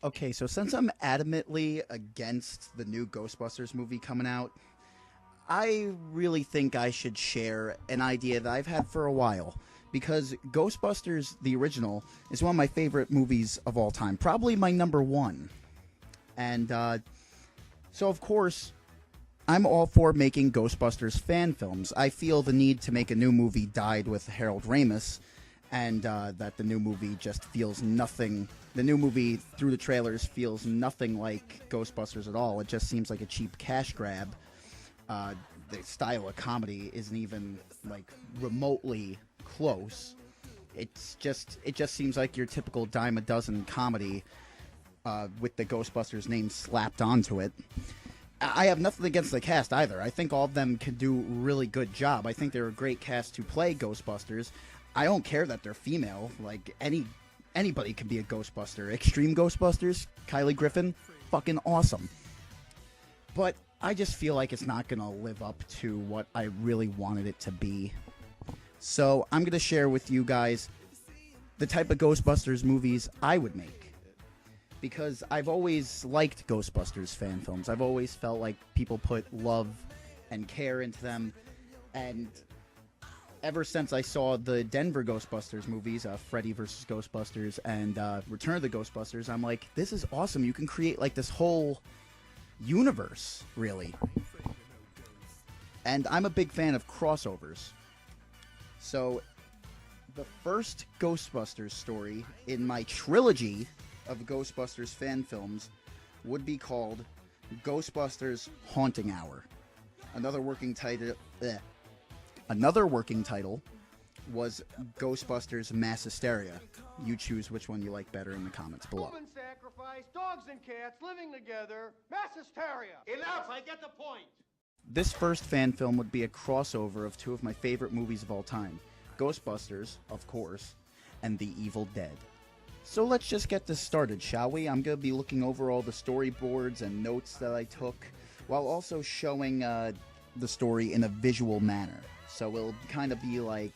Okay, so since I'm adamantly against the new Ghostbusters movie coming out, I really think I should share an idea that I've had for a while. Because Ghostbusters, the original, is one of my favorite movies of all time. Probably my number one. And so, of course, I'm all for making Ghostbusters fan films. I feel the need to make a new movie died with Harold Ramis, and that the new movie just feels nothing. The new movie, through the trailers, feels nothing like Ghostbusters at all. It just seems like a cheap cash grab. The style of comedy isn't even like remotely close. It just seems like your typical dime a dozen comedy with the Ghostbusters name slapped onto it. I have nothing against the cast either. I think all of them can do a really good job. I think they're a great cast to play Ghostbusters. I don't care that they're female. Like anybody can be a Ghostbuster. Extreme Ghostbusters, Kylie Griffin, fucking awesome. But I just feel like it's not going to live up to what I really wanted it to be. So I'm going to share with you guys the type of Ghostbusters movies I would make. Because I've always liked Ghostbusters fan films. I've always felt like people put love and care into them. And ever since I saw the Denver Ghostbusters movies, Freddy vs. Ghostbusters and Return of the Ghostbusters, I'm like, this is awesome. You can create like this whole universe, really. And I'm a big fan of crossovers. So the first Ghostbusters story in my trilogy of Ghostbusters fan films would be called Ghostbusters Haunting Hour. Another working title was Ghostbusters Mass Hysteria. You choose which one you like better in the comments below. Human sacrifice, dogs and cats living together, mass hysteria. Enough, I get the point. This first fan film would be a crossover of two of my favorite movies of all time. Ghostbusters, of course, and The Evil Dead. So let's just get this started, shall we? I'm going to be looking over all the storyboards and notes that I took, while also showing the story in a visual manner. So it'll kind of be like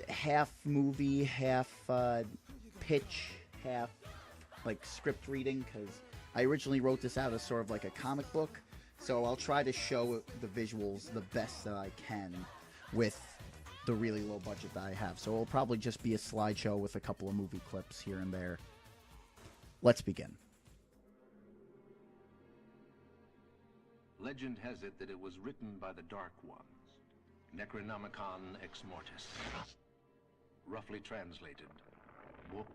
half movie, half pitch, half like script reading, because I originally wrote this out as sort of like a comic book. So I'll try to show the visuals the best that I can with the really low budget that I have. So it'll probably just be a slideshow with a couple of movie clips here and there. Let's begin. Legend has it that it was written by the Dark Ones, Necronomicon Ex Mortis. Roughly translated, Book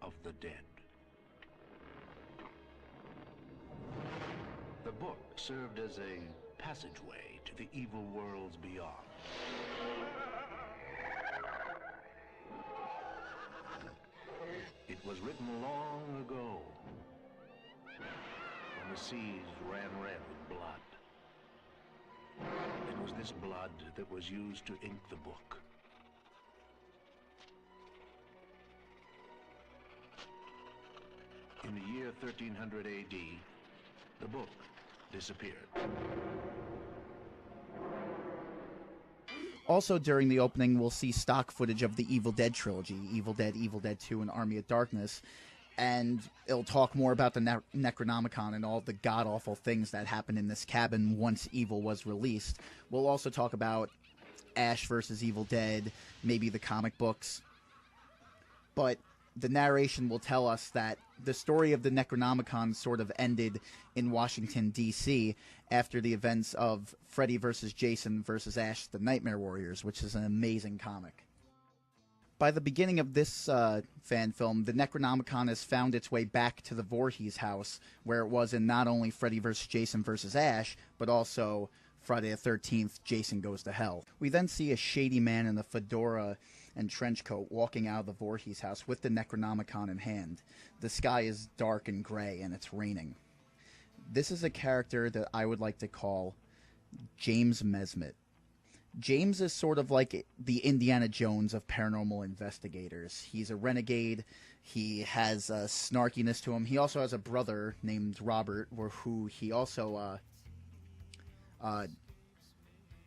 of the Dead. The book served as a passageway to the evil worlds beyond. It was written long ago, when the seas ran red with blood. It was this blood that was used to ink the book. In the year 1300 AD, the book disappeared. Also, during the opening, we'll see stock footage of the Evil Dead trilogy, Evil Dead 2, and Army of Darkness, and it'll talk more about the Necronomicon and all the god-awful things that happened in this cabin once Evil was released. We'll also talk about Ash versus Evil Dead, maybe the comic books, but the narration will tell us that the story of the Necronomicon sort of ended in Washington, D.C. after the events of Freddy vs. Jason vs. Ash the Nightmare Warriors, which is an amazing comic. By the beginning of this fan film, the Necronomicon has found its way back to the Voorhees house, where it was in not only Freddy vs. Jason vs. Ash, but also Friday the 13th, Jason Goes to Hell. We then see a shady man in a fedora and trench coat walking out of the Voorhees house with the Necronomicon in hand. The sky is dark and gray, and it's raining. This is a character that I would like to call James Mesmet. James is sort of like the Indiana Jones of paranormal investigators. He's a renegade. He has a snarkiness to him. He also has a brother named Robert, who he also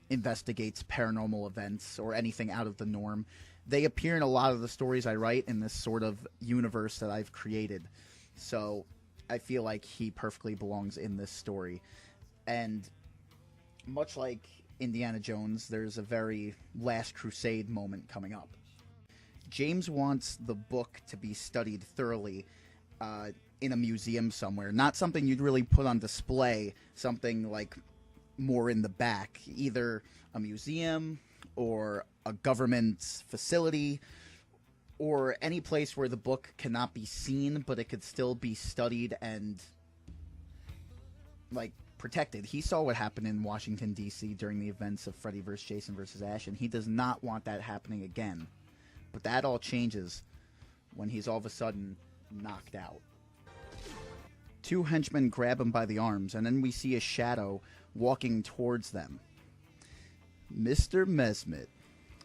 investigates paranormal events or anything out of the norm. They appear in a lot of the stories I write in this sort of universe that I've created. So I feel like he perfectly belongs in this story. And much like Indiana Jones, there's a very Last Crusade moment coming up. James wants the book to be studied thoroughly in a museum somewhere. Not something you'd really put on display, something like more in the back. Either a museum or a government facility or any place where the book cannot be seen, but it could still be studied and, like, protected. He saw what happened in Washington, D.C. during the events of Freddy vs. Jason vs. Ash, and he does not want that happening again. But that all changes when he's all of a sudden knocked out. Two henchmen grab him by the arms, and then we see a shadow walking towards them. "Mr. Mesmet,"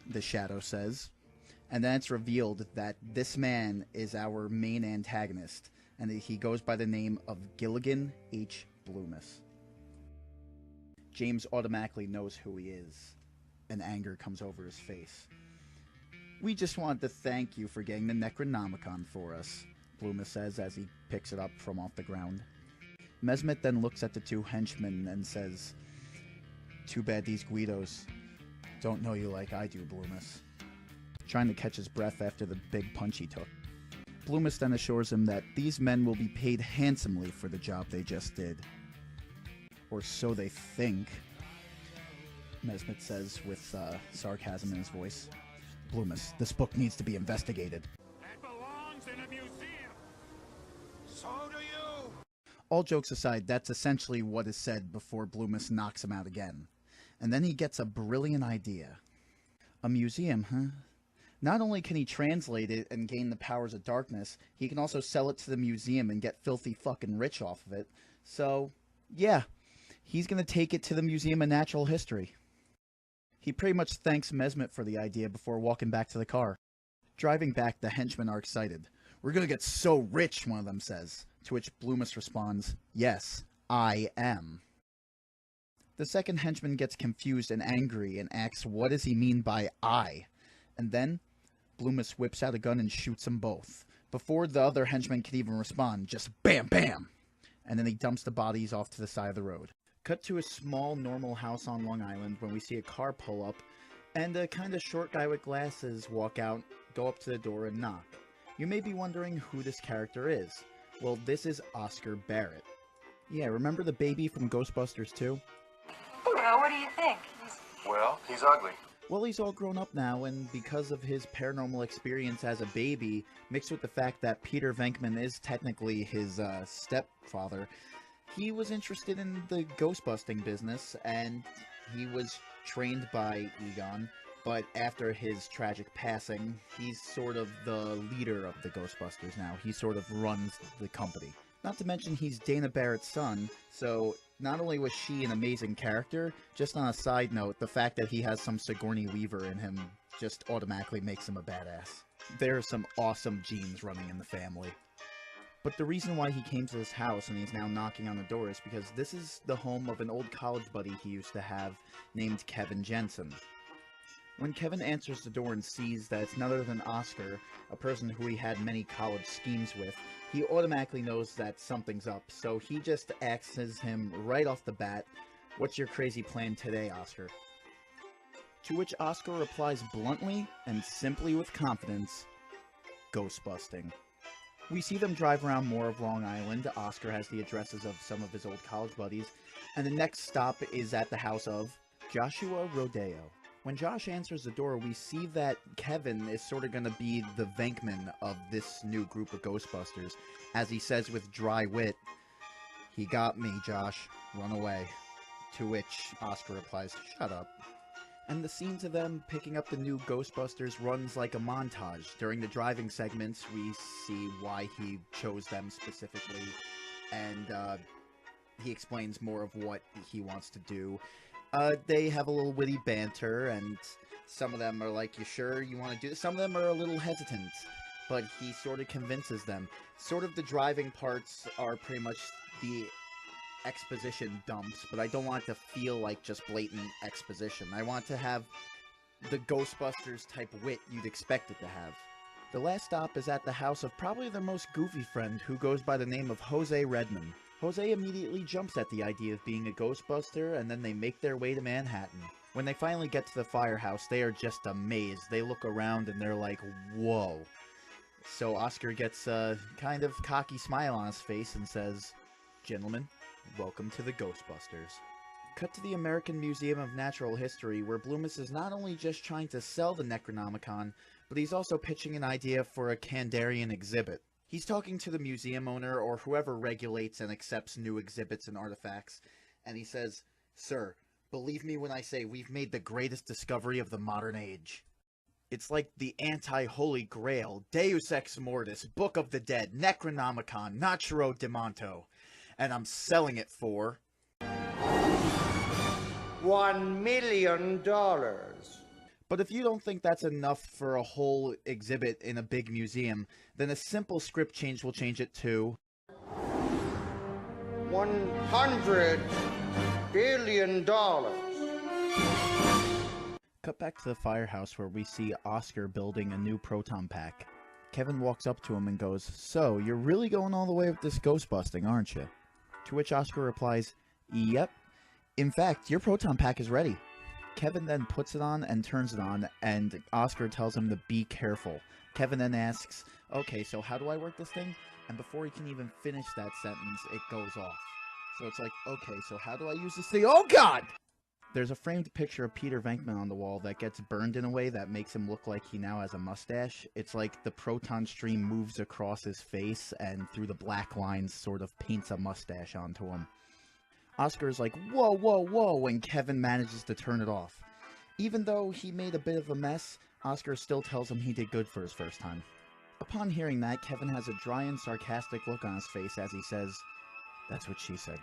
the shadow says. And then it's revealed that this man is our main antagonist, and that he goes by the name of Gilligan H. Bloomis. James automatically knows who he is, and anger comes over his face. "We just wanted to thank you for getting the Necronomicon for us," Bloomis says as he picks it up from off the ground. Mesmet then looks at the two henchmen and says, "Too bad these Guidos don't know you like I do, Bloomis," trying to catch his breath after the big punch he took. Bloomis then assures him that these men will be paid handsomely for the job they just did. "Or so they think," Mesmet says with sarcasm in his voice. "Bloomis, this book needs to be investigated." That belongs in a museum. So do you. All jokes aside, that's essentially what is said before Bloomis knocks him out again. And then he gets a brilliant idea. "A museum, huh? Not only can he translate it and gain the powers of darkness, he can also sell it to the museum and get filthy fucking rich off of it. So, yeah, he's gonna take it to the Museum of Natural History." He pretty much thanks Mesmet for the idea before walking back to the car. Driving back, the henchmen are excited. "We're gonna get so rich," one of them says, to which Bloomis responds, "Yes, I am." The second henchman gets confused and angry and asks what does he mean by I, and then Bloomis whips out a gun and shoots them both. Before the other henchman can even respond, just bam bam! And then he dumps the bodies off to the side of the road. Cut to a small normal house on Long Island when we see a car pull up, and a kind of short guy with glasses walk out, go up to the door and knock. You may be wondering who this character is. Well, this is Oscar Barrett. Yeah, remember the baby from Ghostbusters 2? Well, what do you think? Well, he's ugly. Well, he's all grown up now, and because of his paranormal experience as a baby, mixed with the fact that Peter Venkman is technically his stepfather, he was interested in the ghostbusting business, and he was trained by Egon, but after his tragic passing, he's sort of the leader of the Ghostbusters now. He sort of runs the company. Not to mention he's Dana Barrett's son, so not only was she an amazing character, just on a side note, the fact that he has some Sigourney Weaver in him just automatically makes him a badass. There are some awesome genes running in the family. But the reason why he came to this house and he's now knocking on the door is because this is the home of an old college buddy he used to have named Kevin Jensen. When Kevin answers the door and sees that it's none other than Oscar, a person who he had many college schemes with, he automatically knows that something's up, so he just asks him right off the bat, "What's your crazy plan today, Oscar?" To which Oscar replies bluntly and simply with confidence, "Ghostbusting." We see them drive around more of Long Island. Oscar has the addresses of some of his old college buddies, and the next stop is at the house of Joshua Rodeo. When Josh answers the door, we see that Kevin is sort of going to be the Venkman of this new group of Ghostbusters. As he says with dry wit, "He got me, Josh. Run away." To which Oscar replies, "Shut up." And the scenes of them picking up the new Ghostbusters runs like a montage. During the driving segments, we see why he chose them specifically, and he explains more of what he wants to do. They have a little witty banter, and some of them are like, "You sure you want to do this?" Some of them are a little hesitant, but he sort of convinces them. Sort of the driving parts are pretty much the exposition dumps, but I don't want it to feel like just blatant exposition. I want to have the Ghostbusters type wit you'd expect it to have. The last stop is at the house of probably their most goofy friend, who goes by the name of Jose Redmond. Jose immediately jumps at the idea of being a Ghostbuster, and then they make their way to Manhattan. When they finally get to the firehouse, they are just amazed. They look around and they're like, whoa. So Oscar gets a kind of cocky smile on his face and says, "Gentlemen, welcome to the Ghostbusters." Cut to the American Museum of Natural History, where Bloomis is not only just trying to sell the Necronomicon, but he's also pitching an idea for a Kandarian exhibit. He's talking to the museum owner, or whoever regulates and accepts new exhibits and artifacts, and he says, "Sir, believe me when I say we've made the greatest discovery of the modern age. It's like the anti-Holy Grail, Deus Ex Mortis, Book of the Dead, Necronomicon, Naturo Demonto, and I'm selling it for $1 million. But if you don't think that's enough for a whole exhibit in a big museum, then a simple script change will change it to $100 billion. Cut back to the firehouse, where we see Oscar building a new proton pack. Kevin walks up to him and goes, "So, you're really going all the way with this ghost busting, aren't you?" To which Oscar replies, "Yep. In fact, your proton pack is ready." Kevin then puts it on and turns it on, and Oscar tells him to be careful. Kevin then asks, "Okay, so how do I work this thing?" And before he can even finish that sentence, it goes off. So it's like, okay, so how do I use this thing? Oh god! There's a framed picture of Peter Venkman on the wall that gets burned in a way that makes him look like he now has a mustache. It's like the proton stream moves across his face, and through the black lines sort of paints a mustache onto him. Oscar's like, "Whoa, whoa, whoa," and Kevin manages to turn it off. Even though he made a bit of a mess, Oscar still tells him he did good for his first time. Upon hearing that, Kevin has a dry and sarcastic look on his face as he says, "That's what she said."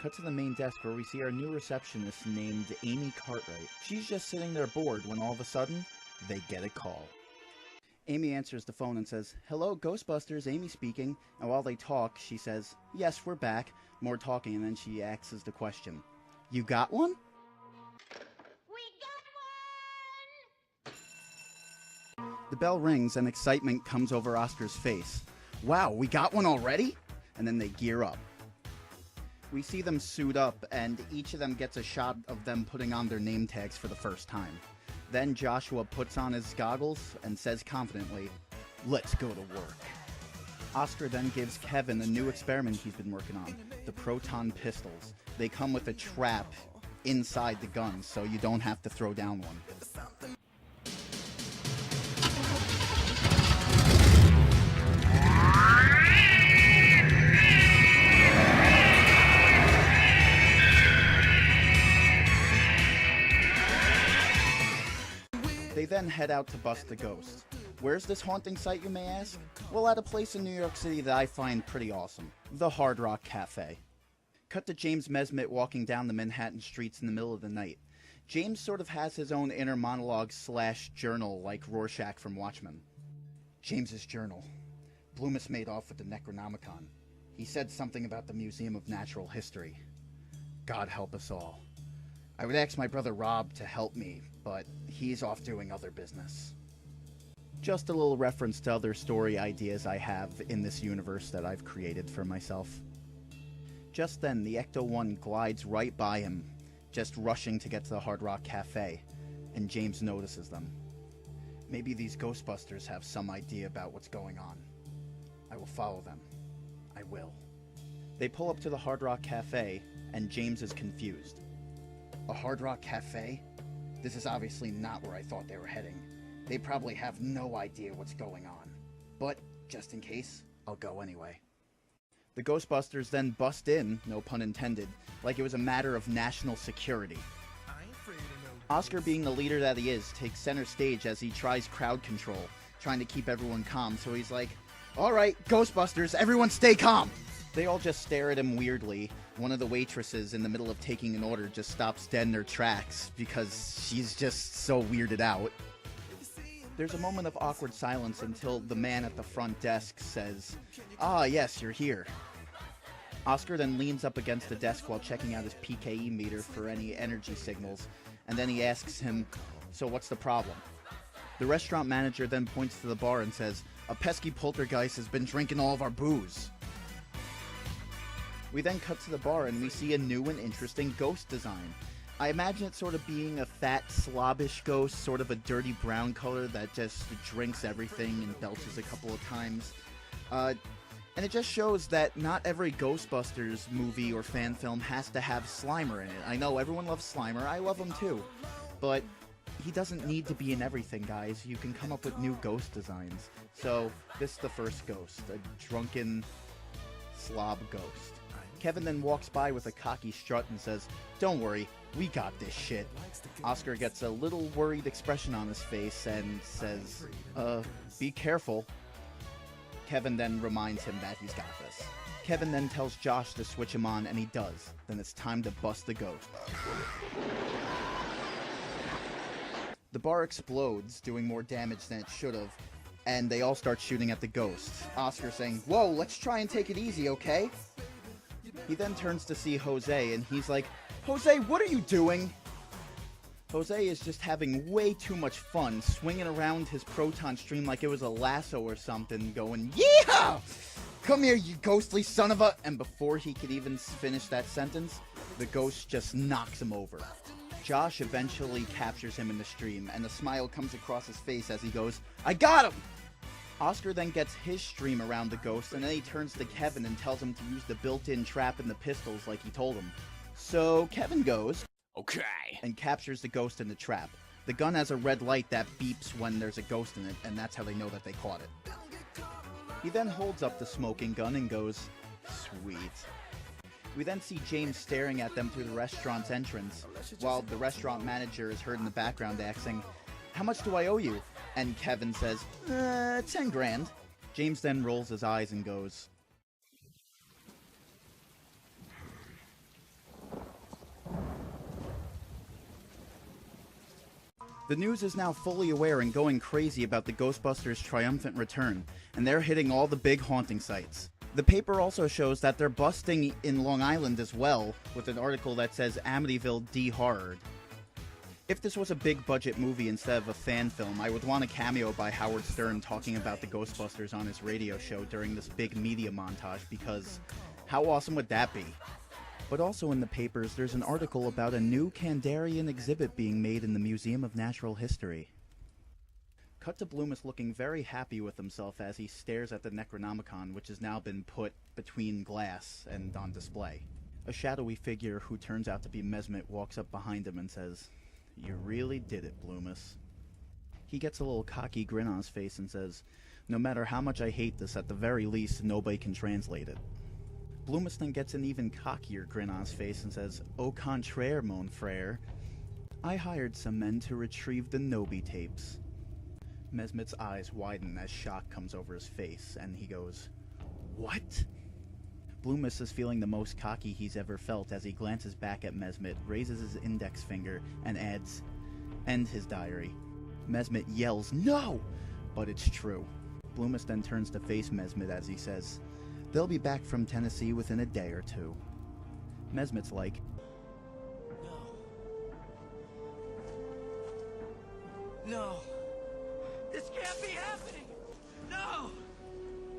Cut to the main desk, where we see our new receptionist named Amy Cartwright. She's just sitting there bored when all of a sudden, they get a call. Amy answers the phone and says, "Hello, Ghostbusters, Amy speaking." And while they talk, she says, "Yes, we're back." More talking, and then she asks the question, "You got one?" We got one! The bell rings and excitement comes over Oscar's face. "Wow, we got one already?" And then they gear up. We see them suit up, and each of them gets a shot of them putting on their name tags for the first time. Then Joshua puts on his goggles and says confidently, "Let's go to work." Oscar then gives Kevin a new experiment he's been working on, the proton pistols. They come with a trap inside the gun, so you don't have to throw down one. They then head out to bust the ghost. Where's this haunting site, you may ask? Well, at a place in New York City that I find pretty awesome. The Hard Rock Cafe. Cut to James Mesmet walking down the Manhattan streets in the middle of the night. James sort of has his own inner monologue / journal like Rorschach from Watchmen. James's journal. Bloomis made off with the Necronomicon. He said something about the Museum of Natural History. God help us all. I would ask my brother Rob to help me, but he's off doing other business. Just a little reference to other story ideas I have in this universe that I've created for myself. Just then, the Ecto-1 glides right by him, just rushing to get to the Hard Rock Cafe, and James notices them. Maybe these Ghostbusters have some idea about what's going on. I will follow them. I will. They pull up to the Hard Rock Cafe, and James is confused. A Hard Rock Cafe? This is obviously not where I thought they were heading. They probably have no idea what's going on. But, just in case, I'll go anyway. The Ghostbusters then bust in, no pun intended, like it was a matter of national security. Oscar, being the leader that he is, takes center stage as he tries crowd control, trying to keep everyone calm, so he's like, "Alright, Ghostbusters, everyone stay calm!" They all just stare at him weirdly. One of the waitresses in the middle of taking an order just stops dead in her tracks because she's just so weirded out. There's a moment of awkward silence until the man at the front desk says, "Ah, yes, you're here." Oscar then leans up against the desk while checking out his PKE meter for any energy signals, and then he asks him, "So what's the problem?" The restaurant manager then points to the bar and says, "A pesky poltergeist has been drinking all of our booze." We then cut to the bar and we see a new and interesting ghost design. I imagine it sort of being a fat, slobbish ghost, sort of a dirty brown color that just drinks everything and belches a couple of times. And it just shows that not every Ghostbusters movie or fan film has to have Slimer in it. I know everyone loves Slimer, I love him too. But he doesn't need to be in everything, guys. You can come up with new ghost designs. So, this is the first ghost, a drunken slob ghost. Kevin then walks by with a cocky strut and says, "Don't worry, we got this shit." Oscar gets a little worried expression on his face and says, "Be careful." Kevin then reminds him that he's got this. Kevin then tells Josh to switch him on, and he does. Then it's time to bust the ghost. The bar explodes, doing more damage than it should have, and they all start shooting at the ghost. Oscar saying, "Whoa, let's try and take it easy, okay?" He then turns to see Jose, and he's like, "Jose, what are you doing?" Jose is just having way too much fun, swinging around his proton stream like it was a lasso or something, going, "Yeehaw! Come here, you ghostly son of a..." And before he could even finish that sentence, the ghost just knocks him over. Josh eventually captures him in the stream, and a smile comes across his face as he goes, "I got him!" Oscar then gets his stream around the ghost, and then he turns to Kevin and tells him to use the built-in trap in the pistols like he told him. So Kevin goes, "Okay," and captures the ghost in the trap. The gun has a red light that beeps when there's a ghost in it, and that's how they know that they caught it. He then holds up the smoking gun and goes, "Sweet." We then see James staring at them through the restaurant's entrance, while the restaurant manager is heard in the background asking, "How much do I owe you?" And Kevin says, 10 grand. James then rolls his eyes and goes, The news is now fully aware and going crazy about the Ghostbusters' triumphant return, and they're hitting all the big haunting sites. The paper also shows that they're busting in Long Island as well, with an article that says Amityville de-horrored. If this was a big budget movie instead of a fan film, I would want a cameo by Howard Stern talking about the Ghostbusters on his radio show during this big media montage, because how awesome would that be? But also in the papers, there's an article about a new Kandarian exhibit being made in the Museum of Natural History. Cut to Bloomis looking very happy with himself as he stares at the Necronomicon, which has now been put between glass and on display. A shadowy figure who turns out to be Mesmet walks up behind him and says, "You really did it, Bloomis." He gets a little cocky grin on his face and says, "No matter how much I hate this, at the very least, nobody can translate it." Bloomis then gets an even cockier grin on his face and says, "Au contraire, mon frère. I hired some men to retrieve the Nobi tapes." Mesmet's eyes widen as shock comes over his face, and he goes, "What?" Bloomis is feeling the most cocky he's ever felt as he glances back at Mesmet, raises his index finger, and adds, "End his diary." Mesmet yells, "No!" But it's true. Bloomis then turns to face Mesmet as he says, "They'll be back from Tennessee within a day or two." Mesmet's like, No. This can't be happening! No!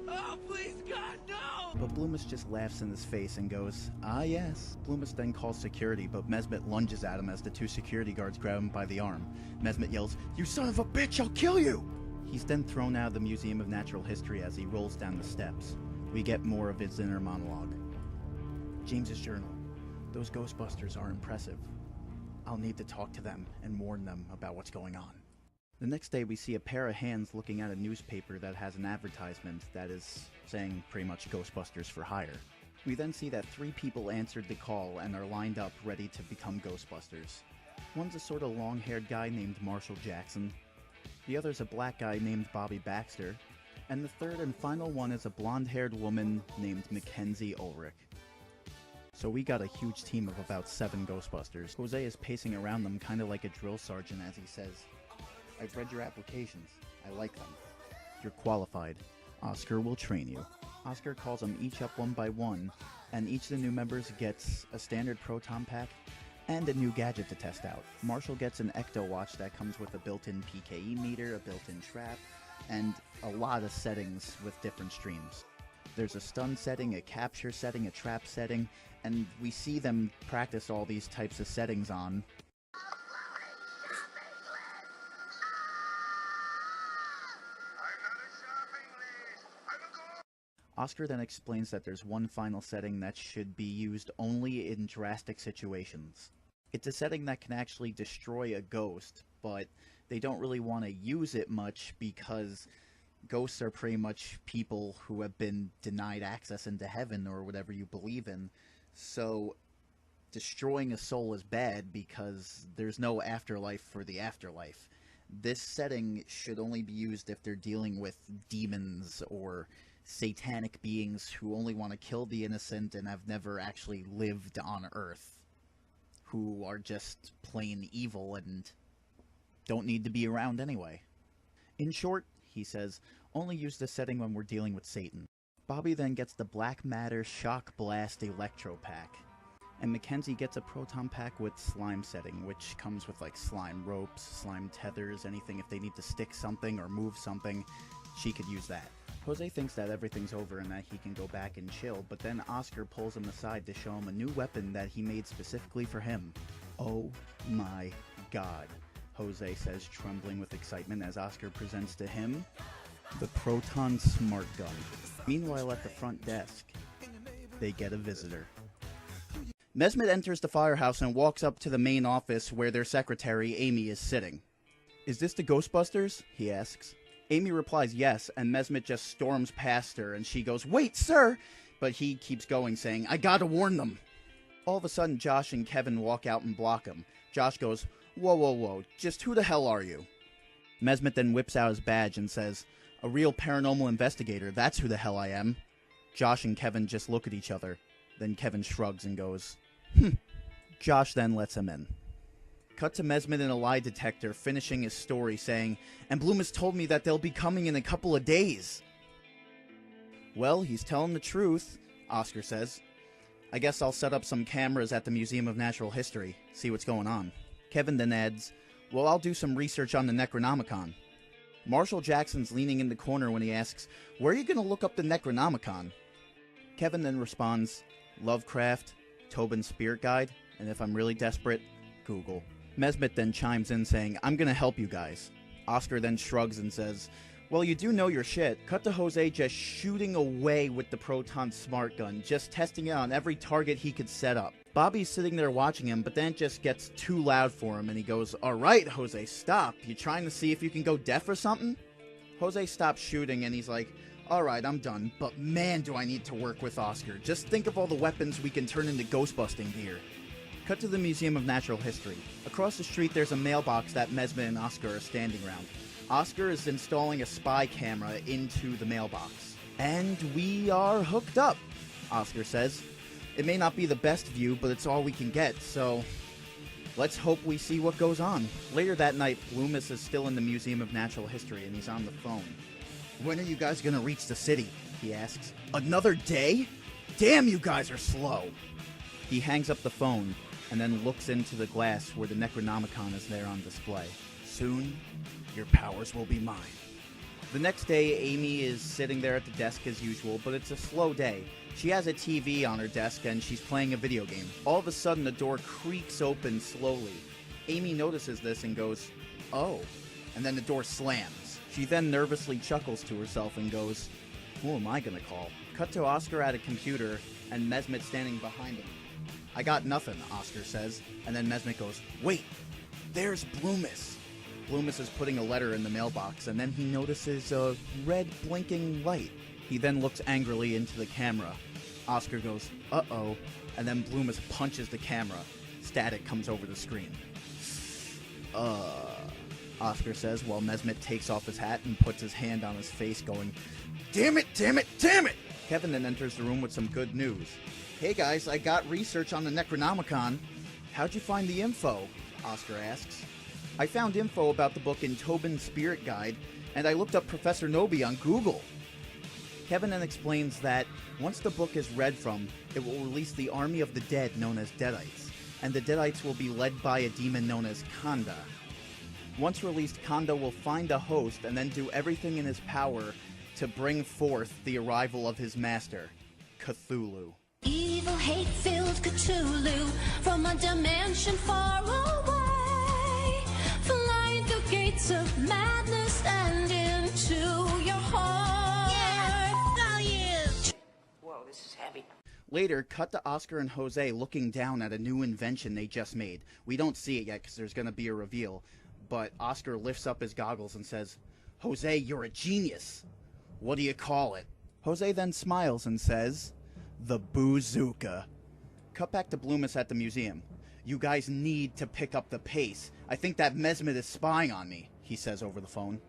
Oh, please, God, no! but Bloomis just laughs in his face and goes, "Ah, yes." Bloomis then calls security, but Mesmet lunges at him as the two security guards grab him by the arm. Mesmet yells, "You son of a bitch, I'll kill you!" He's then thrown out of the Museum of Natural History as he rolls down the steps. We get more of his inner monologue. James's journal. Those Ghostbusters are impressive. I'll need to talk to them and warn them about what's going on. The next day we see a pair of hands looking at a newspaper that has an advertisement that is saying pretty much Ghostbusters for hire. We then see that 3 people answered the call and are lined up ready to become Ghostbusters. One's a sort of long-haired guy named Marshall Jackson. The other's a black guy named Bobby Baxter. And the third and final one is a blonde-haired woman named Mackenzie Ulrich. So we got a huge team of about 7 Ghostbusters. Jose is pacing around them kind of like a drill sergeant as he says, "I've read your applications. I like them. You're qualified. Oscar will train you." Oscar calls them each up one by one, and each of the new members gets a standard proton pack and a new gadget to test out. Marshall gets an Ecto watch that comes with a built-in PKE meter, a built-in trap, and a lot of settings with different streams. There's a stun setting, a capture setting, a trap setting, and we see them practice all these types of settings on Oscar then explains that there's one final setting that should be used only in drastic situations. It's a setting that can actually destroy a ghost, but they don't really want to use it much because ghosts are pretty much people who have been denied access into heaven or whatever you believe in. So destroying a soul is bad because there's no afterlife for the afterlife. This setting should only be used if they're dealing with demons or satanic beings who only want to kill the innocent and have never actually lived on Earth, who are just plain evil and don't need to be around anyway. In short, he says, only use this setting when we're dealing with Satan. Bobby then gets the Black Matter Shock Blast Electro Pack, and Mackenzie gets a proton pack with slime setting, which comes with like slime ropes, slime tethers, anything if they need to stick something or move something, she could use that. Jose thinks that everything's over and that he can go back and chill, but then Oscar pulls him aside to show him a new weapon that he made specifically for him. Oh my god, Jose says, trembling with excitement as Oscar presents to him the Proton Smart Gun. Meanwhile, at the front desk, they get a visitor. Mesmet enters the firehouse and walks up to the main office where their secretary, Amy, is sitting. "Is this the Ghostbusters?" he asks. Amy replies yes, and Mesmet just storms past her, and she goes, "Wait, sir!" But he keeps going, saying, "I gotta warn them." All of a sudden, Josh and Kevin walk out and block him. Josh goes, "Whoa, whoa, whoa, just who the hell are you?" Mesmet then whips out his badge and says, "A real paranormal investigator, that's who the hell I am." Josh and Kevin just look at each other. Then Kevin shrugs and goes, Josh then lets him in. Cut to Mesmet in a lie detector finishing his story saying, "And Bloom has told me that they'll be coming in a couple of days." "Well, he's telling the truth," Oscar says. "I guess I'll set up some cameras at the Museum of Natural History, see what's going on." Kevin then adds, "Well, I'll do some research on the Necronomicon." Marshall Jackson's leaning in the corner when he asks, "Where are you going to look up the Necronomicon?" Kevin then responds, "Lovecraft, Tobin's Spirit Guide, and if I'm really desperate, Google." Mesmet then chimes in saying, "I'm gonna help you guys." Oscar then shrugs and says, "Well, you do know your shit." Cut to Jose just shooting away with the Proton Smart Gun, just testing it on every target he could set up. Bobby's sitting there watching him, but then it just gets too loud for him, and he goes, "Alright, Jose, stop. You trying to see if you can go deaf or something?" Jose stops shooting, and he's like, "Alright, I'm done, but man, do I need to work with Oscar. Just think of all the weapons we can turn into ghostbusting gear." Cut to the Museum of Natural History. Across the street, there's a mailbox that Mesmet and Oscar are standing around. Oscar is installing a spy camera into the mailbox. "And we are hooked up," Oscar says. "It may not be the best view, but it's all we can get, so let's hope we see what goes on." Later that night, Loomis is still in the Museum of Natural History, and he's on the phone. "When are you guys gonna reach the city?" he asks. "Another day? Damn, you guys are slow." He hangs up the phone, and then looks into the glass where the Necronomicon is there on display. "Soon, your powers will be mine." The next day, Amy is sitting there at the desk as usual, but it's a slow day. She has a TV on her desk and she's playing a video game. All of a sudden, the door creaks open slowly. Amy notices this and goes, "Oh," and then the door slams. She then nervously chuckles to herself and goes, "Who am I gonna call?" Cut to Oscar at a computer and Mesmet standing behind him. "I got nothing," Oscar says, and then Mesmet goes, "Wait, there's Bloomis." Bloomis is putting a letter in the mailbox, and then he notices a red blinking light. He then looks angrily into the camera. Oscar goes, "Uh-oh," and then Bloomis punches the camera. Static comes over the screen. Oscar says, while Mesmet takes off his hat and puts his hand on his face going, "Damn it, damn it, damn it!" Kevin then enters the room with some good news. "Hey guys, I got research on the Necronomicon." "How'd you find the info?" Oscar asks. "I found info about the book in Tobin's Spirit Guide, and I looked up Professor Noby on Google." Kevin then explains that once the book is read from, it will release the army of the dead known as Deadites. and the Deadites will be led by a demon known as Kanda. Once released, Kanda will find a host and then do everything in his power to bring forth the arrival of his master, Cthulhu. Evil, hate-filled Cthulhu from a dimension far away, flying through gates of madness and into your heart. Yeah, you. Whoa, this is heavy. Later, cut to Oscar and Jose looking down at a new invention they just made. We don't see it yet because there's going to be a reveal, but Oscar lifts up his goggles and says, "Jose, you're a genius. What do you call it?" Jose then smiles and says, "The Boozooka." Cut back to Bloomis at the museum. "You guys need to pick up the pace. I think that Mesmet is spying on me," he says over the phone.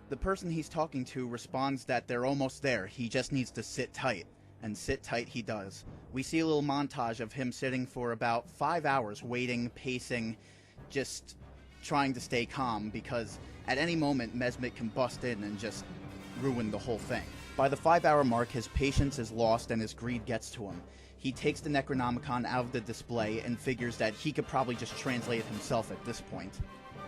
The person he's talking to responds that they're almost there. He just needs to sit tight. And sit tight he does. We see a little montage of him sitting for about 5 hours, waiting, pacing, just trying to stay calm, because at any moment Mesmet can bust in and just ruin the whole thing. By the 5-hour mark, his patience is lost and his greed gets to him. He takes the Necronomicon out of the display and figures that he could probably just translate it himself at this point.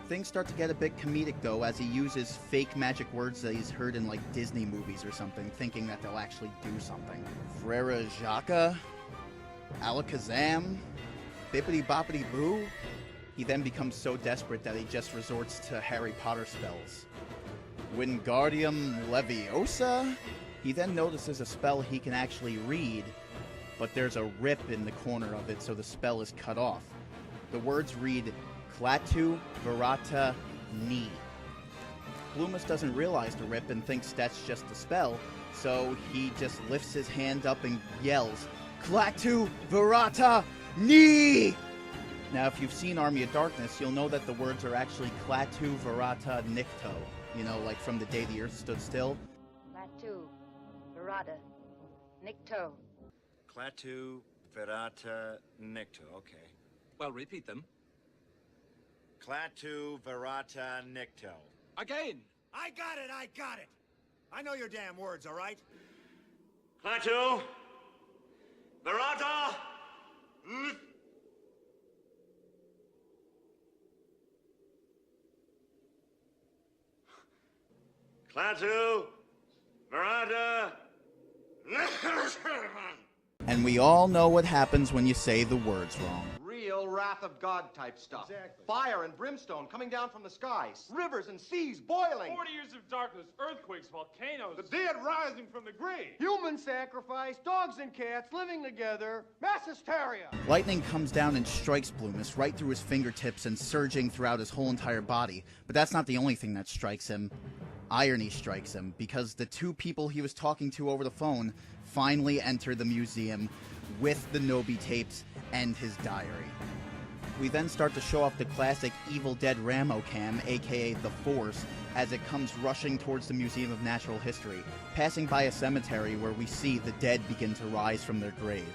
Things start to get a bit comedic though, as he uses fake magic words that he's heard in like Disney movies or something, thinking that they'll actually do something. Frere Jacques? Alakazam? Bippity boppity boo? He then becomes so desperate that he just resorts to Harry Potter spells. Wingardium Leviosa? He then notices a spell he can actually read, but there's a rip in the corner of it, so the spell is cut off. The words read, Klaatu Virata Ni. Bloomis doesn't realize the rip and thinks that's just a spell, so he just lifts his hand up and yells, Klaatu Virata Ni! Now, if you've seen Army of Darkness, you'll know that the words are actually Klaatu Virata Nikto. You know, like from The Day the Earth Stood Still. Klaatu, Virata, Nikto. Klaatu, Virata, Nikto. Okay. Well, repeat them. Klaatu, Virata, Nikto. Again! I got it! I know your damn words, all right? Klaatu, Virata, Klaatu, Virata. And we all know what happens when you say the words wrong. Real wrath of God type stuff. Exactly. Fire and brimstone coming down from the skies. Rivers and seas boiling. 40 years of darkness, earthquakes, volcanoes. The dead rising from the grave. Human sacrifice, dogs and cats living together, mass hysteria. Lightning comes down and strikes Bloomis right through his fingertips and surging throughout his whole entire body. But that's not the only thing that strikes him. Irony strikes him, because the two people he was talking to over the phone finally enter the museum with the Nobi tapes and his diary. We then start to show off the classic Evil Dead Ramo cam, aka The Force, as it comes rushing towards the Museum of Natural History, passing by a cemetery where we see the dead begin to rise from their grave.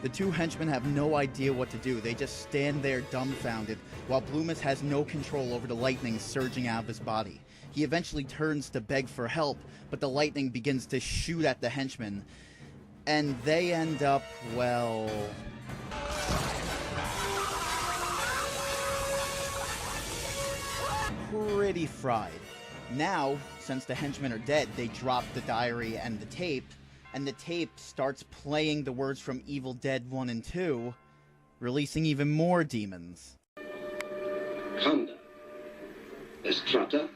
The two henchmen have no idea what to do. They just stand there dumbfounded, while Bloomis has no control over the lightning surging out of his body. He eventually turns to beg for help, but the lightning begins to shoot at the henchmen, and they end up, well... pretty fried. Now, since the henchmen are dead, they drop the diary and the tape starts playing the words from Evil Dead 1 and 2, releasing even more demons. Kanda, Estrata,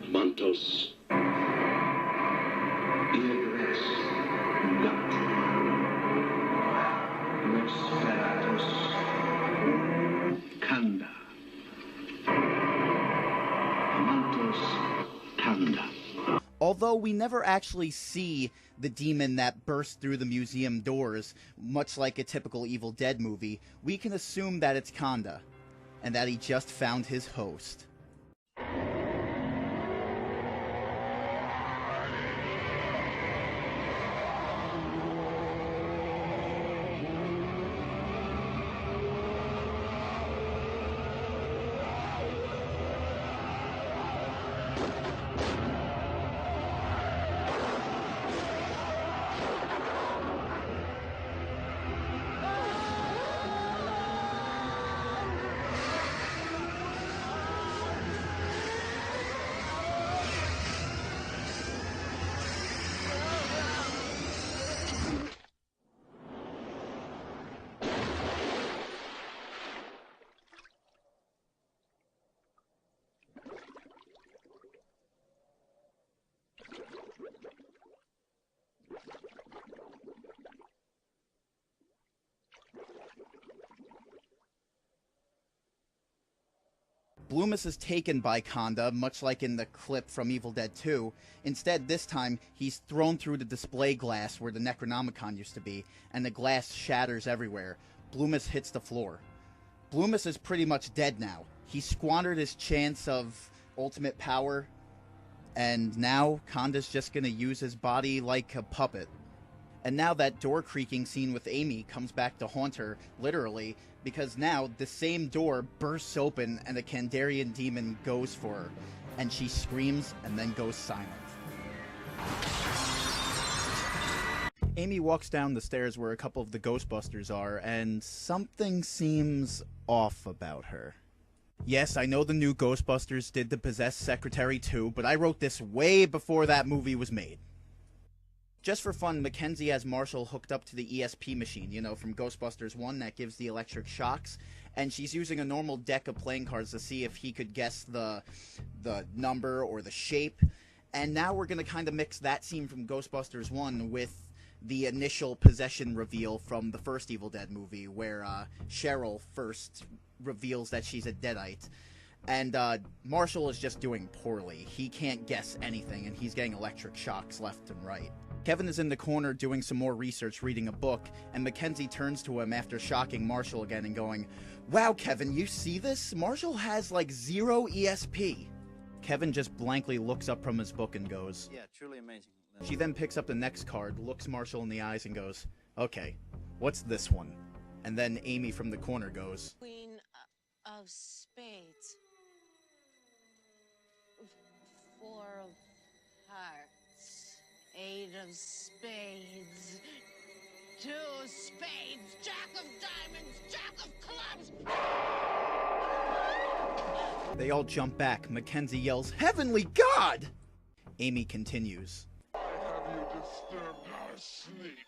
Mantos, Iris, Nut, Nosferatus, Kanda, Mantos, Kanda. Although we never actually see the demon that bursts through the museum doors, much like a typical Evil Dead movie, we can assume that it's Kanda, and that he just found his host. Bloomis is taken by Conda, much like in the clip from Evil Dead 2. Instead, this time, he's thrown through the display glass where the Necronomicon used to be, and the glass shatters everywhere. Bloomis hits the floor. Bloomis is pretty much dead now. He squandered his chance of ultimate power, and now Conda's just gonna use his body like a puppet. And now that door creaking scene with Amy comes back to haunt her, literally, because now the same door bursts open and a Kandarian demon goes for her, and she screams and then goes silent. Amy walks down the stairs where a couple of the Ghostbusters are, and something seems off about her. Yes, I know the new Ghostbusters did the Possessed Secretary too, but I wrote this way before that movie was made. Just for fun, Mackenzie has Marshall hooked up to the ESP machine, you know, from Ghostbusters 1 that gives the electric shocks, and she's using a normal deck of playing cards to see if he could guess the number or the shape. And now we're going to kind of mix that scene from Ghostbusters 1 with the initial possession reveal from the first Evil Dead movie, where Cheryl first reveals that she's a Deadite. And Marshall is just doing poorly. He can't guess anything, and he's getting electric shocks left and right. Kevin is in the corner doing some more research, reading a book, and Mackenzie turns to him after shocking Marshall again and going, "Wow, Kevin, you see this? Marshall has like 0 ESP. Kevin just blankly looks up from his book and goes, "Yeah, truly amazing." She then picks up the next card, looks Marshall in the eyes and goes, "Okay, what's this one?" And then Amy from the corner goes, "Queen of Spades. 4 of Hearts. 8 of Spades. 2 of Spades. Jack of Diamonds. Jack of Clubs." They all jump back. Mackenzie yells, "Heavenly God!" Amy continues, "Why have you disturbed our sleep?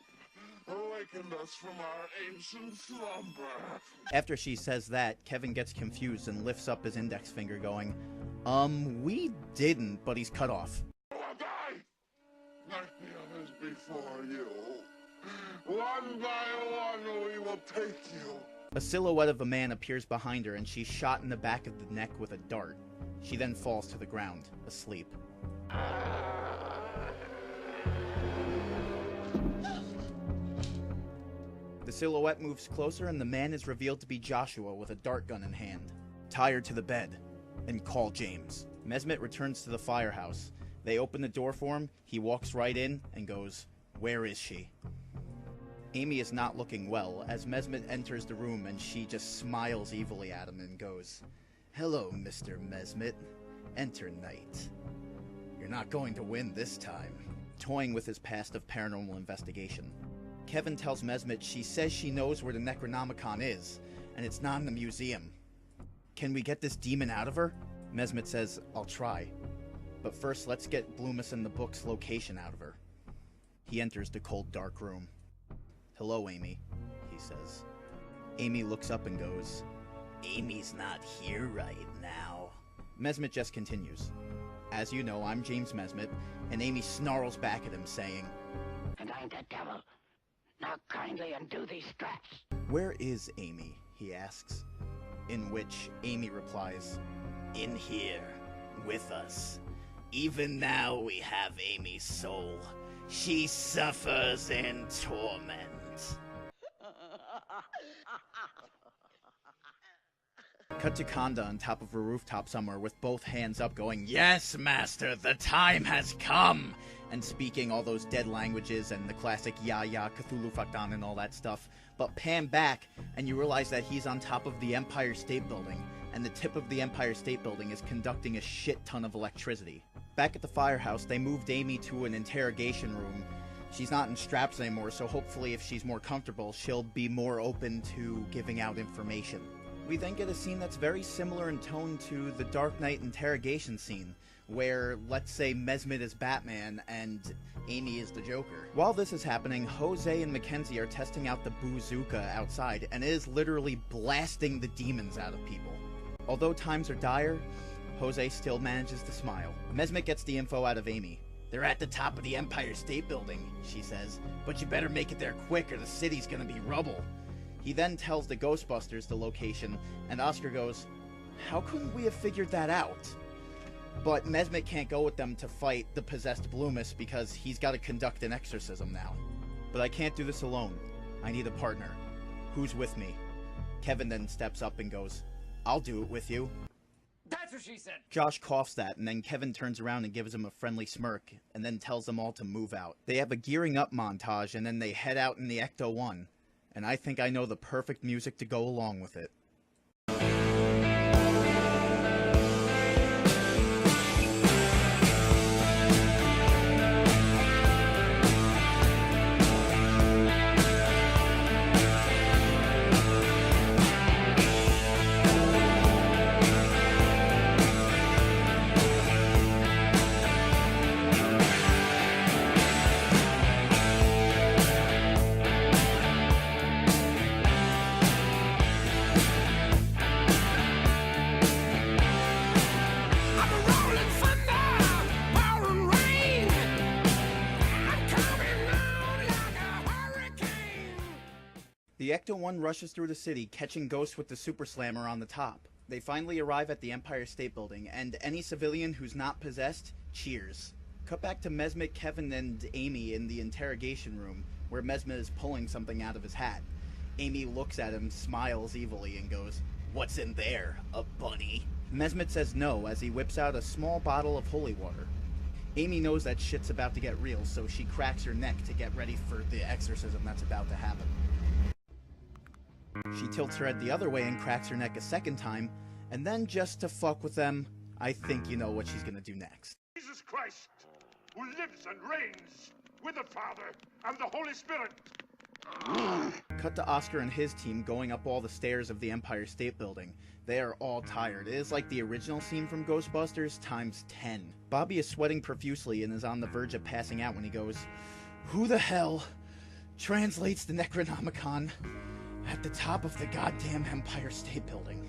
Awakened us from our ancient slumber." After she says that, Kevin gets confused and lifts up his index finger going, we didn't, but he's cut off. "Like the others before you. One by one we will take you." A silhouette of a man appears behind her and she's shot in the back of the neck with a dart. She then falls to the ground, asleep. The silhouette moves closer and the man is revealed to be Joshua with a dart gun in hand. "Tie her to the bed and call James." Mesmet returns to the firehouse. They open the door for him, he walks right in and goes, "Where is she?" Amy is not looking well as Mesmet enters the room and she just smiles evilly at him and goes, "Hello, Mr. Mesmet. Enter Knight. You're not going to win this time," toying with his past of paranormal investigation. Kevin tells Mesmet she says she knows where the Necronomicon is, and it's not in the museum. "Can we get this demon out of her?" Mesmet says, "I'll try. But first, let's get Bloomis and the book's location out of her." He enters the cold, dark room. "Hello, Amy," he says. Amy looks up and goes, "Amy's not here right now." Mesmet just continues. "As you know, I'm James Mesmet," and Amy snarls back at him, saying, "And I'm the devil. Now kindly undo these straps." "Where is Amy?" he asks. In which Amy replies, "In here, with us. Even now we have Amy's soul. She suffers in torment." Cut to Conda on top of a rooftop somewhere with both hands up going, "Yes, Master, the time has come!" And speaking all those dead languages and the classic ya, Cthulhu Fakdan and all that stuff. But pan back, and you realize that he's on top of the Empire State Building, and the tip of the Empire State Building is conducting a shit ton of electricity. Back at the firehouse, they moved Amy to an interrogation room. She's not in straps anymore, so hopefully if she's more comfortable, she'll be more open to giving out information. We then get a scene that's very similar in tone to the Dark Knight interrogation scene, where, let's say, Mesmet is Batman and Amy is the Joker. While this is happening, Jose and Mackenzie are testing out the bazooka outside, and it is literally blasting the demons out of people. Although times are dire, Jose still manages to smile. Mesmet gets the info out of Amy. "They're at the top of the Empire State Building," she says, "but you better make it there quick or the city's gonna be rubble." He then tells the Ghostbusters the location, and Oscar goes, "How couldn't we have figured that out?" But Mesmet can't go with them to fight the possessed Bloomis because he's got to conduct an exorcism now. "But I can't do this alone. I need a partner. Who's with me?" Kevin then steps up and goes, "I'll do it with you." That's what she said. Josh coughs that, and then Kevin turns around and gives him a friendly smirk, and then tells them all to move out. They have a gearing up montage, and then they head out in the Ecto-1. And I think I know the perfect music to go along with it. The Ecto-1 rushes through the city, catching Ghost with the Super Slammer on the top. They finally arrive at the Empire State Building, and any civilian who's not possessed cheers. Cut back to Mesmet, Kevin, and Amy in the interrogation room, where Mesmet is pulling something out of his hat. Amy looks at him, smiles evilly, and goes, "What's in there, a bunny?" Mesmet says no, as he whips out a small bottle of holy water. Amy knows that shit's about to get real, so she cracks her neck to get ready for the exorcism that's about to happen. She tilts her head the other way and cracks her neck a second time, and then just to fuck with them, I think you know what she's gonna do next. Jesus Christ, who lives and reigns with the Father and the Holy Spirit. Cut to Oscar and his team going up all the stairs of the Empire State Building. They are all tired. It is like the original scene from Ghostbusters times 10. Bobby is sweating profusely and is on the verge of passing out when he goes, "Who the hell translates the Necronomicon at the top of the goddamn Empire State Building?"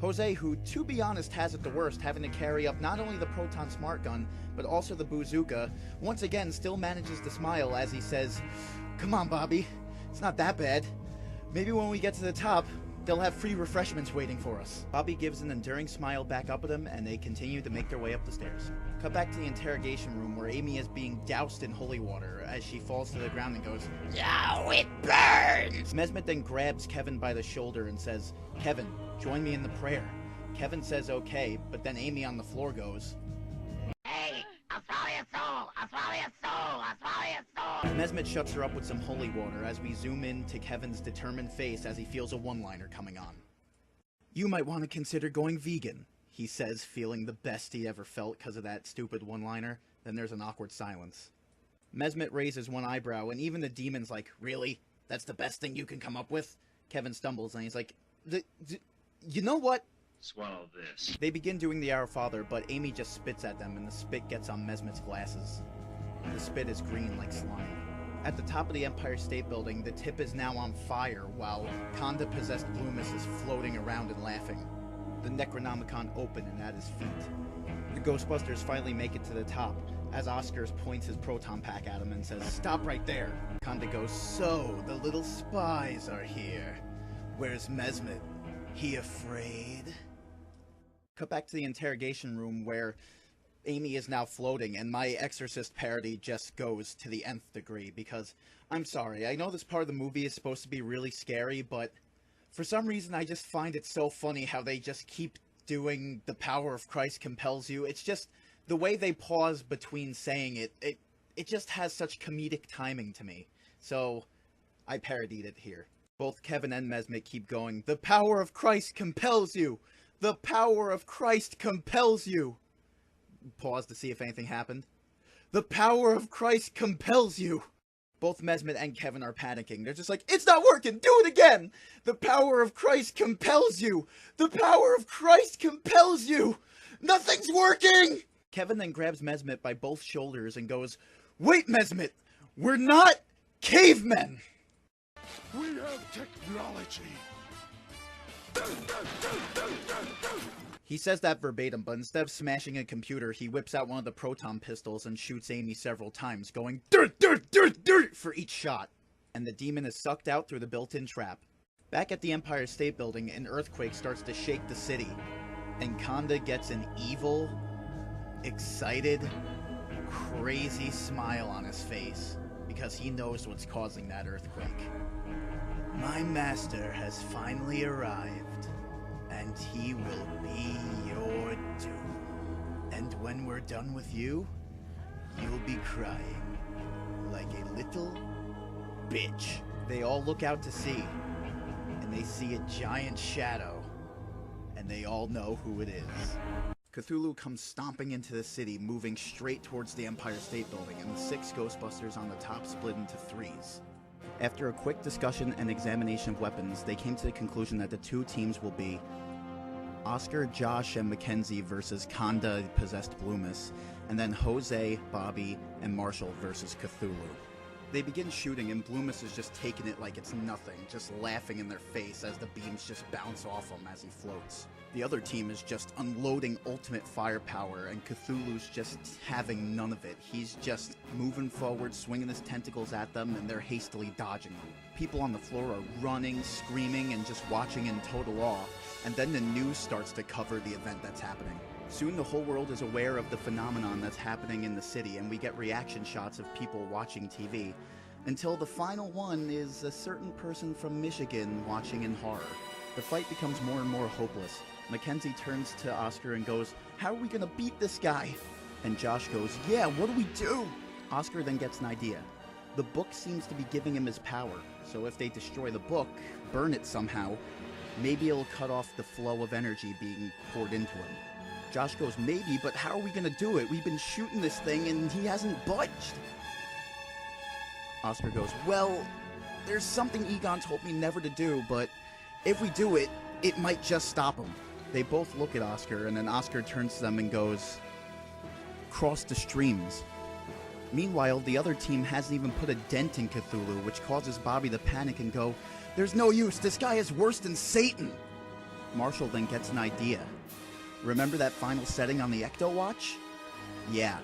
Jose, who, to be honest, has it the worst, having to carry up not only the Proton Smart Gun, but also the Bazooka, once again still manages to smile as he says, "Come on, Bobby, it's not that bad. Maybe when we get to the top, they'll have free refreshments waiting for us." Bobby gives an enduring smile back up at him, and they continue to make their way up the stairs. Cut back to the interrogation room where Amy is being doused in holy water as she falls to the ground and goes, "Oh, it burns!" Mesmet then grabs Kevin by the shoulder and says, "Kevin, join me in the prayer." Kevin says okay, but then Amy on the floor goes, "Hey, I'll swallow your soul! I'll swallow your soul! I'll swallow your soul!" Mesmet shuts her up with some holy water as we zoom in to Kevin's determined face as he feels a one-liner coming on. "You might want to consider going vegan," he says, feeling the best he ever felt because of that stupid one-liner. Then there's an awkward silence. Mesmet raises one eyebrow, and even the demon's like, "Really? That's the best thing you can come up with?" Kevin stumbles, and he's like, "You know what? Swallow this." They begin doing the Our Father, but Amy just spits at them, and the spit gets on Mesmet's glasses. The spit is green like slime. At the top of the Empire State Building, the tip is now on fire, while Conda-possessed Bloomis is floating around and laughing. The Necronomicon open and at his feet. The Ghostbusters finally make it to the top, as Oscar points his proton pack at him and says, "Stop right there." Conda goes, "So, the little spies are here. Where's Mesmet? He afraid?" Cut back to the interrogation room where Amy is now floating, and my Exorcist parody just goes to the nth degree, because, I'm sorry, I know this part of the movie is supposed to be really scary, but for some reason I just find it so funny how they just keep doing "the power of Christ compels you." It's just, the way they pause between saying it just has such comedic timing to me. So, I parodied it here. Both Kevin and Mesmet keep going, "The power of Christ compels you! The power of Christ compels you!" Pause to see if anything happened. "The power of Christ compels you!" Both Mesmet and Kevin are panicking. They're just like, "It's not working! Do it again! The power of Christ compels you! The power of Christ compels you! Nothing's working!" Kevin then grabs Mesmet by both shoulders and goes, "Wait, Mesmet! We're not cavemen!" We have technology. He says that verbatim, but instead of smashing a computer, he whips out one of the proton pistols and shoots Amy several times, going "dirt, dirt, dirt, dirt" for each shot. And the demon is sucked out through the built-in trap. Back at the Empire State Building, an earthquake starts to shake the city, and Kanda gets an evil, excited, crazy smile on his face because he knows what's causing that earthquake. My master has finally arrived, and he will be your doom. And when we're done with you, you'll be crying like a little bitch. They all look out to sea, and they see a giant shadow, and they all know who it is. Cthulhu comes stomping into the city, moving straight towards the Empire State Building, and the 6 Ghostbusters on the top split into 3s. After a quick discussion and examination of weapons, they came to the conclusion that the 2 teams will be Oscar, Josh, and Mackenzie versus Kanda possessed Bloomis, and then Jose, Bobby, and Marshall versus Cthulhu. They begin shooting, and Bloomis is just taking it like it's nothing, just laughing in their face as the beams just bounce off him as he floats. The other team is just unloading ultimate firepower, and Cthulhu's just having none of it. He's just moving forward, swinging his tentacles at them, and they're hastily dodging them. People on the floor are running, screaming, and just watching in total awe, and then the news starts to cover the event that's happening. Soon the whole world is aware of the phenomenon that's happening in the city, and we get reaction shots of people watching TV, until the final one is a certain person from Michigan watching in horror. The fight becomes more and more hopeless. Mackenzie turns to Oscar and goes, "How are we gonna beat this guy?" And Josh goes, "Yeah, what do we do?" Oscar then gets an idea. The book seems to be giving him his power, so if they destroy the book, burn it somehow, maybe it'll cut off the flow of energy being poured into him. Josh goes, "Maybe, but how are we gonna do it? We've been shooting this thing and he hasn't budged." Oscar goes, "Well, there's something Egon told me never to do, but if we do it, it might just stop him." They both look at Oscar, and then Oscar turns to them and goes, "Cross the streams." Meanwhile, the other team hasn't even put a dent in Cthulhu, which causes Bobby to panic and go, "There's no use, this guy is worse than Satan." Marshall then gets an idea. Remember that final setting on the Ecto Watch? Yeah,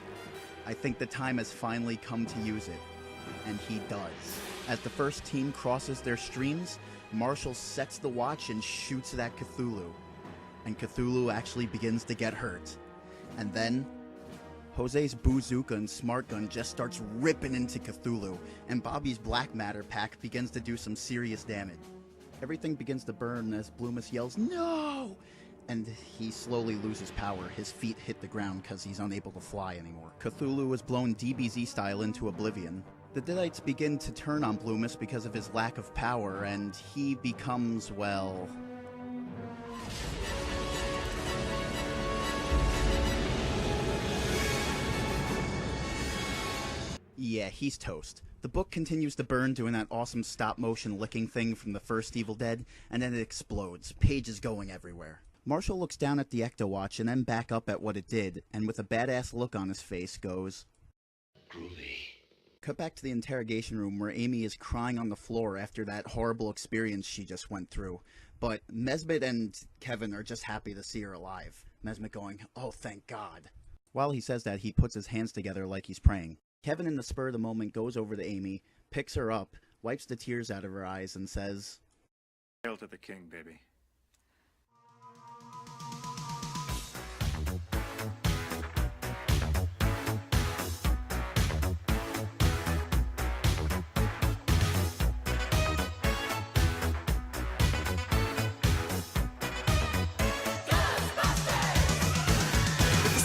I think the time has finally come to use it. And he does. As the first team crosses their streams, Marshall sets the watch and shoots it at Cthulhu. And Cthulhu actually begins to get hurt. And then, Jose's bazooka and smart gun just starts ripping into Cthulhu, and Bobby's black matter pack begins to do some serious damage. Everything begins to burn as Bloomis yells, "No!" And he slowly loses power. His feet hit the ground because he's unable to fly anymore. Cthulhu is blown DBZ style into oblivion. The Deadites begin to turn on Bloomis because of his lack of power, and he becomes, well... yeah, he's toast. The book continues to burn, doing that awesome stop-motion licking thing from the first Evil Dead, and then it explodes, pages going everywhere. Marshall looks down at the Ecto-Watch and then back up at what it did, and with a badass look on his face goes, "Groovy." Cut back to the interrogation room where Amy is crying on the floor after that horrible experience she just went through, but Nesbitt and Kevin are just happy to see her alive. Nesbitt going, "Oh, thank God." While he says that, he puts his hands together like he's praying. Kevin, in the spur of the moment, goes over to Amy, picks her up, wipes the tears out of her eyes, and says, Hail to the king, baby.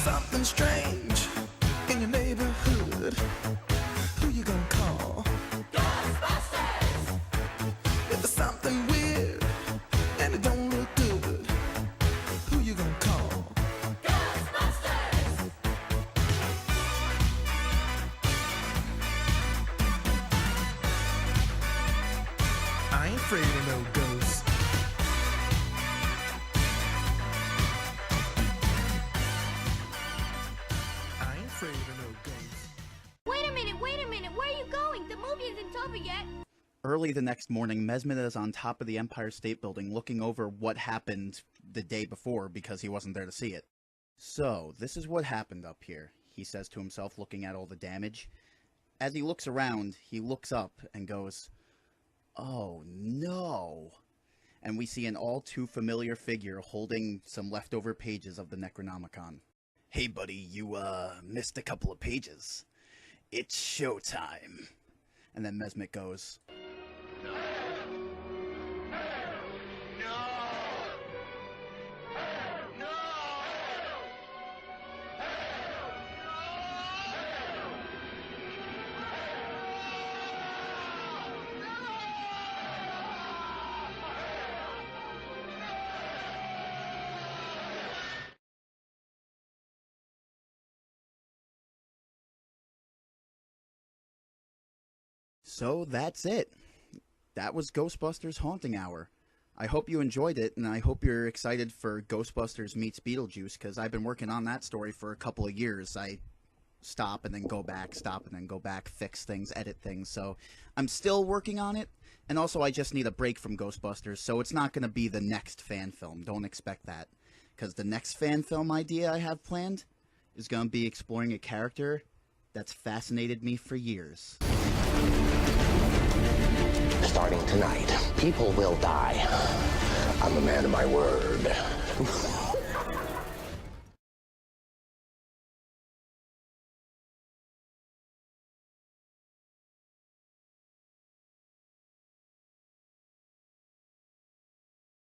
Something strange in your neighborhood. Who you gonna call? Ghostbusters! If there's something weird and it don't look good, who you gonna call? Ghostbusters! I ain't afraid of no ghosts. Wait a minute, where are you going? The movie isn't over yet. Early the next morning, Nesbitt is on top of the Empire State Building looking over what happened the day before because he wasn't there to see it. "So, this is what happened up here," he says to himself, looking at all the damage. As he looks around, he looks up and goes, "Oh no." and we see an all too familiar figure holding some leftover pages of the Necronomicon. Hey buddy, you missed a couple of pages. It's showtime. And then Mesmic goes, so that's it. That was Ghostbusters Haunting Hour. I hope you enjoyed it, and I hope you're excited for Ghostbusters meets Beetlejuice, because I've been working on that story for a couple of years. I stop and then go back, stop and then go back, fix things, edit things, so I'm still working on it, and also I just need a break from Ghostbusters, so it's not going to be the next fan film. Don't expect that, because the next fan film idea I have planned is going to be exploring a character that's fascinated me for years. Starting tonight, people will die. I'm a man of my word.